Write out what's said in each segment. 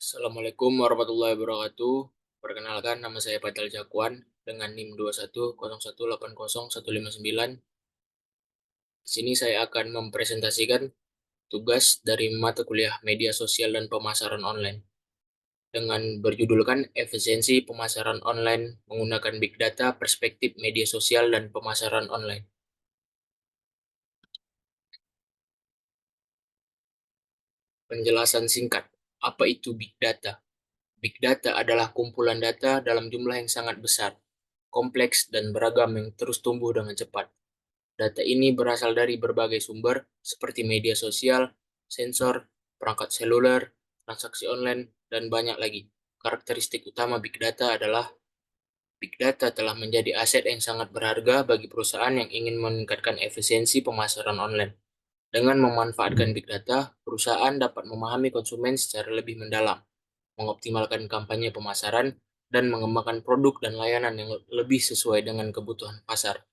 Assalamualaikum warahmatullahi wabarakatuh. Perkenalkan, nama saya Fatal Jakwan dengan NIM 2101801019. Di sini saya akan mempresentasikan tugas dari mata kuliah Media Sosial dan Pemasaran Online dengan berjudulkan Efisiensi Pemasaran Online Menggunakan Big Data Perspektif Media Sosial dan Pemasaran Online. Penjelasan singkat, apa itu Big Data? Big Data adalah kumpulan data dalam jumlah yang sangat besar, kompleks, dan beragam yang terus tumbuh dengan cepat. Data ini berasal dari berbagai sumber seperti media sosial, sensor, perangkat seluler, transaksi online, dan banyak lagi. Karakteristik utama Big Data adalah Big Data telah menjadi aset yang sangat berharga bagi perusahaan yang ingin meningkatkan efisiensi pemasaran online. Dengan memanfaatkan Big Data, perusahaan dapat memahami konsumen secara lebih mendalam, mengoptimalkan kampanye pemasaran, dan mengembangkan produk dan layanan yang lebih sesuai dengan kebutuhan pasar.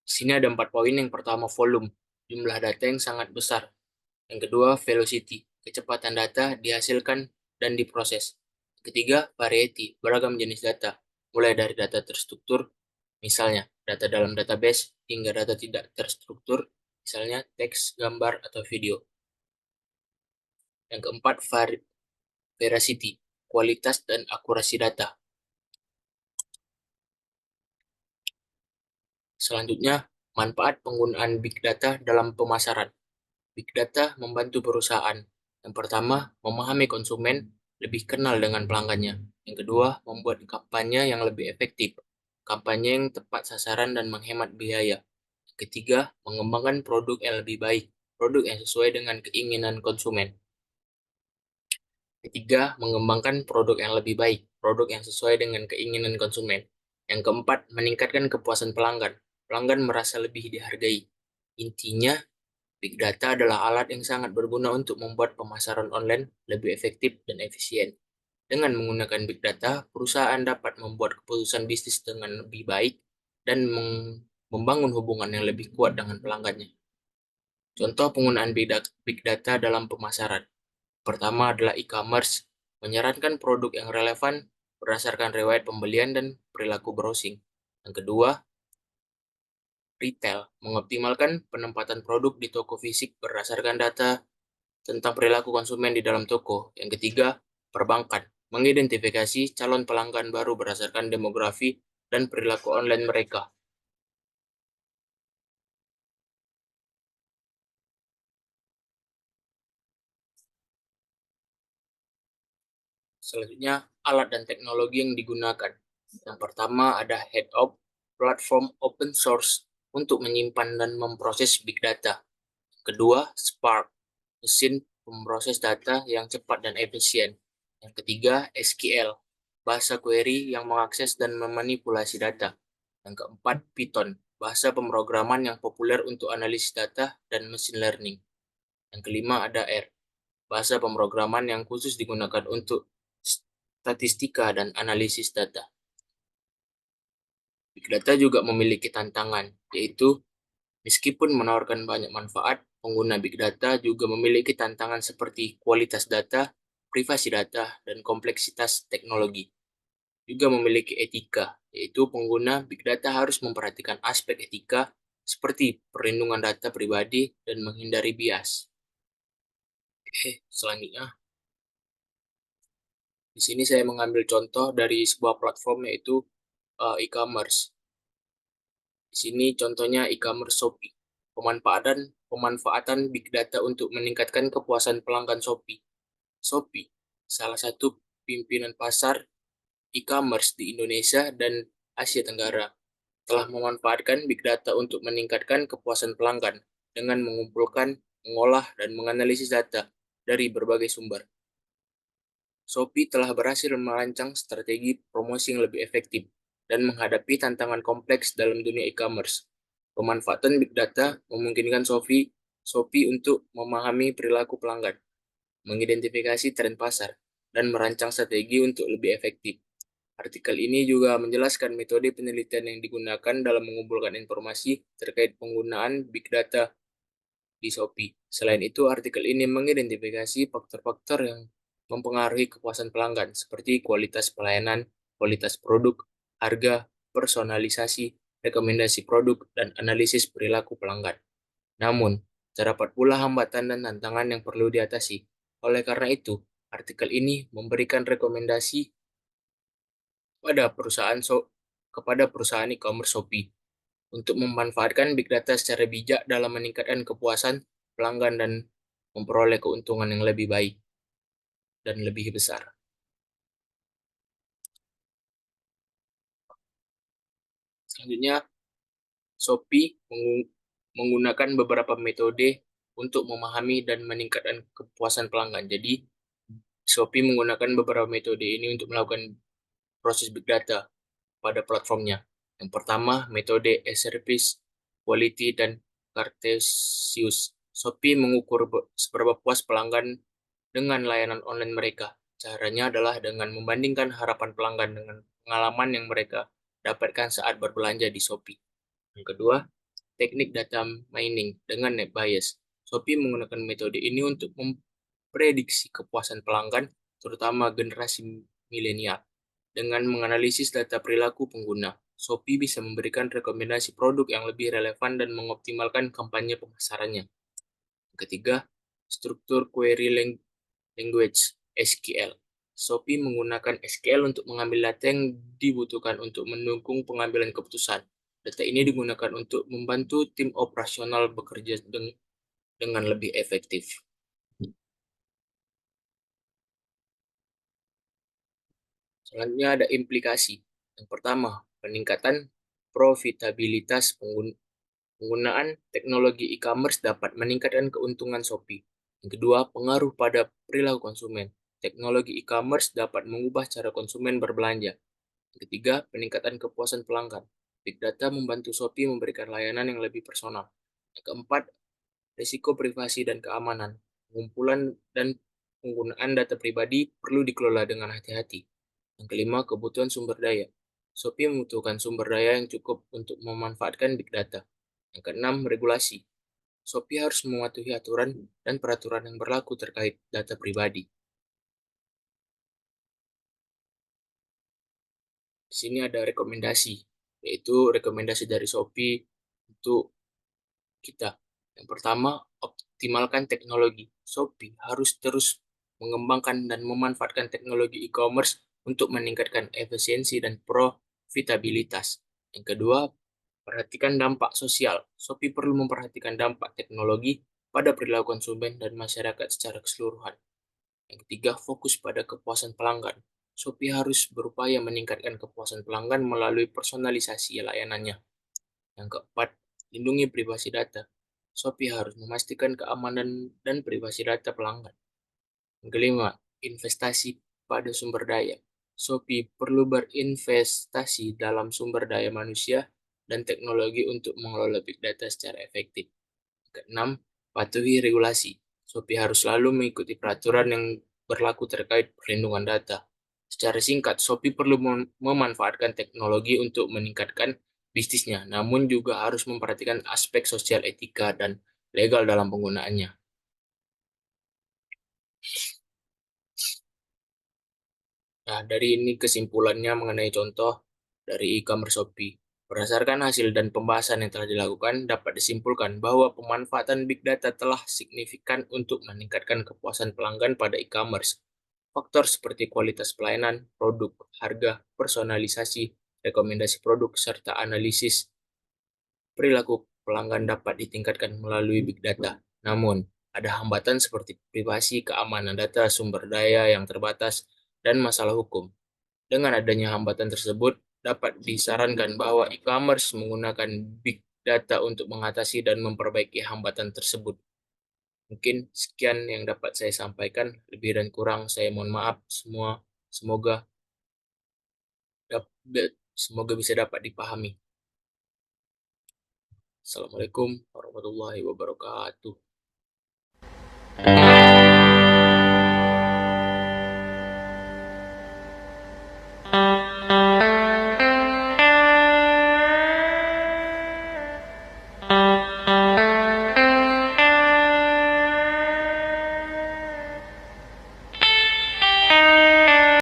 Di sini ada 4 poin. Yang pertama, volume, jumlah data yang sangat besar. Yang kedua, velocity, kecepatan data dihasilkan dan diproses. Yang ketiga, variety, beragam jenis data, mulai dari data terstruktur, misalnya data dalam database, hingga data tidak terstruktur, misalnya teks, gambar, atau video. Yang keempat, veracity, kualitas dan akurasi data. Selanjutnya, manfaat penggunaan big data dalam pemasaran. Big data membantu perusahaan. Yang pertama, memahami konsumen, lebih kenal dengan pelanggannya. Yang kedua, membuat kampanye yang lebih efektif. Kampanye yang tepat sasaran dan menghemat biaya. Yang ketiga, mengembangkan produk yang lebih baik. Produk yang sesuai dengan keinginan konsumen. Ketiga, mengembangkan produk yang lebih baik. Produk yang sesuai dengan keinginan konsumen. Yang keempat, meningkatkan kepuasan pelanggan. Pelanggan merasa lebih dihargai. Intinya, Big Data adalah alat yang sangat berguna untuk membuat pemasaran online lebih efektif dan efisien. Dengan menggunakan Big Data, perusahaan dapat membuat keputusan bisnis dengan lebih baik dan membangun hubungan yang lebih kuat dengan pelanggannya. Contoh penggunaan Big Data dalam pemasaran. Pertama adalah e-commerce, menyarankan produk yang relevan berdasarkan riwayat pembelian dan perilaku browsing. Yang kedua, retail, mengoptimalkan penempatan produk di toko fisik berdasarkan data tentang perilaku konsumen di dalam toko. Yang ketiga, perbankan, mengidentifikasi calon pelanggan baru berdasarkan demografi dan perilaku online mereka. Selanjutnya, alat dan teknologi yang digunakan. Yang pertama ada Head-Up, platform open source untuk menyimpan dan memproses big data. Kedua, Spark, mesin pemproses data yang cepat dan efisien. Yang ketiga, SQL, bahasa query yang mengakses dan memanipulasi data. Yang keempat, Python, bahasa pemrograman yang populer untuk analisis data dan machine learning. Yang kelima ada R, bahasa pemrograman yang khusus digunakan untuk statistika dan analisis data. Big Data juga memiliki tantangan, yaitu meskipun menawarkan banyak manfaat, pengguna Big Data juga memiliki tantangan seperti kualitas data, privasi data, dan kompleksitas teknologi. Juga memiliki etika, yaitu pengguna Big Data harus memperhatikan aspek etika seperti perlindungan data pribadi dan menghindari bias. Oke, selanjutnya, di sini saya mengambil contoh dari sebuah platform yaitu e-commerce. Di sini contohnya e-commerce Shopee. Pemanfaatan Big Data untuk meningkatkan kepuasan pelanggan Shopee. Shopee, salah satu pimpinan pasar e-commerce di Indonesia dan Asia Tenggara, telah memanfaatkan Big Data untuk meningkatkan kepuasan pelanggan dengan mengumpulkan, mengolah, dan menganalisis data dari berbagai sumber. Shopee telah berhasil merancang strategi promosi yang lebih efektif dan menghadapi tantangan kompleks dalam dunia e-commerce. Pemanfaatan Big Data memungkinkan Shopee untuk memahami perilaku pelanggan, mengidentifikasi tren pasar, dan merancang strategi untuk lebih efektif. Artikel ini juga menjelaskan metode penelitian yang digunakan dalam mengumpulkan informasi terkait penggunaan Big Data di Shopee. Selain itu, artikel ini mengidentifikasi faktor-faktor yang mempengaruhi kepuasan pelanggan, seperti kualitas pelayanan, kualitas produk, harga, personalisasi, rekomendasi produk, dan analisis perilaku pelanggan. Namun, terdapat pula hambatan dan tantangan yang perlu diatasi. Oleh karena itu, artikel ini memberikan rekomendasi pada kepada perusahaan e-commerce Shopee untuk memanfaatkan big data secara bijak dalam meningkatkan kepuasan pelanggan dan memperoleh keuntungan yang lebih baik dan lebih besar. Selanjutnya, Shopee menggunakan beberapa metode untuk memahami dan meningkatkan kepuasan pelanggan. Jadi, Shopee menggunakan beberapa metode ini untuk melakukan proses big data pada platformnya. Yang pertama, metode service, quality, dan Cartesius. Shopee mengukur seberapa puas pelanggan dengan layanan online mereka. Caranya adalah dengan membandingkan harapan pelanggan dengan pengalaman yang mereka dapatkan saat berbelanja di Shopee. Yang kedua, teknik data mining dengan net bias. Shopee menggunakan metode ini untuk memprediksi kepuasan pelanggan, terutama generasi milenial. Dengan menganalisis data perilaku pengguna, Shopee bisa memberikan rekomendasi produk yang lebih relevan dan mengoptimalkan kampanye pemasarannya. Ketiga, struktur query language (SQL). Shopee menggunakan SQL untuk mengambil data yang dibutuhkan untuk mendukung pengambilan keputusan. Data ini digunakan untuk membantu tim operasional bekerja dengan lebih efektif. Selanjutnya ada implikasi. Yang pertama, peningkatan profitabilitas penggunaan teknologi e-commerce dapat meningkatkan keuntungan Shopee. Yang kedua, pengaruh pada perilaku konsumen. Teknologi e-commerce dapat mengubah cara konsumen berbelanja. Yang ketiga, peningkatan kepuasan pelanggan. Big data membantu Shopee memberikan layanan yang lebih personal. Yang keempat, risiko privasi dan keamanan. Pengumpulan dan penggunaan data pribadi perlu dikelola dengan hati-hati. Yang kelima, kebutuhan sumber daya. Shopee membutuhkan sumber daya yang cukup untuk memanfaatkan big data. Yang keenam, regulasi. Shopee harus mematuhi aturan dan peraturan yang berlaku terkait data pribadi. Di sini ada rekomendasi, yaitu rekomendasi dari Shopee untuk kita. Yang pertama, optimalkan teknologi. Shopee harus terus mengembangkan dan memanfaatkan teknologi e-commerce untuk meningkatkan efisiensi dan profitabilitas. Yang kedua, perhatikan dampak sosial. Shopee perlu memperhatikan dampak teknologi pada perilaku konsumen dan masyarakat secara keseluruhan. Yang ketiga, fokus pada kepuasan pelanggan. Shopee harus berupaya meningkatkan kepuasan pelanggan melalui personalisasi layanannya. Yang keempat, lindungi privasi data. Shopee harus memastikan keamanan dan privasi data pelanggan. Yang kelima, investasi pada sumber daya. Shopee perlu berinvestasi dalam sumber daya manusia dan teknologi untuk mengelola big data secara efektif. Yang keenam, patuhi regulasi. Shopee harus selalu mengikuti peraturan yang berlaku terkait perlindungan data. Secara singkat, Shopee perlu memanfaatkan teknologi untuk meningkatkan bisnisnya, namun juga harus memperhatikan aspek sosial, etika, dan legal dalam penggunaannya. Nah, dari ini kesimpulannya mengenai contoh dari e-commerce Shopee. Berdasarkan hasil dan pembahasan yang telah dilakukan, dapat disimpulkan bahwa pemanfaatan big data telah signifikan untuk meningkatkan kepuasan pelanggan pada e-commerce. Faktor seperti kualitas pelayanan, produk, harga, personalisasi, rekomendasi produk, serta analisis perilaku pelanggan dapat ditingkatkan melalui big data. Namun, ada hambatan seperti privasi, keamanan data, sumber daya yang terbatas, dan masalah hukum. Dengan adanya hambatan tersebut, dapat disarankan bahwa e-commerce menggunakan big data untuk mengatasi dan memperbaiki hambatan tersebut. Mungkin sekian yang dapat saya sampaikan. Lebih dan kurang saya mohon maaf semua. Semoga semoga bisa dapat dipahami. Assalamualaikum warahmatullahi wabarakatuh.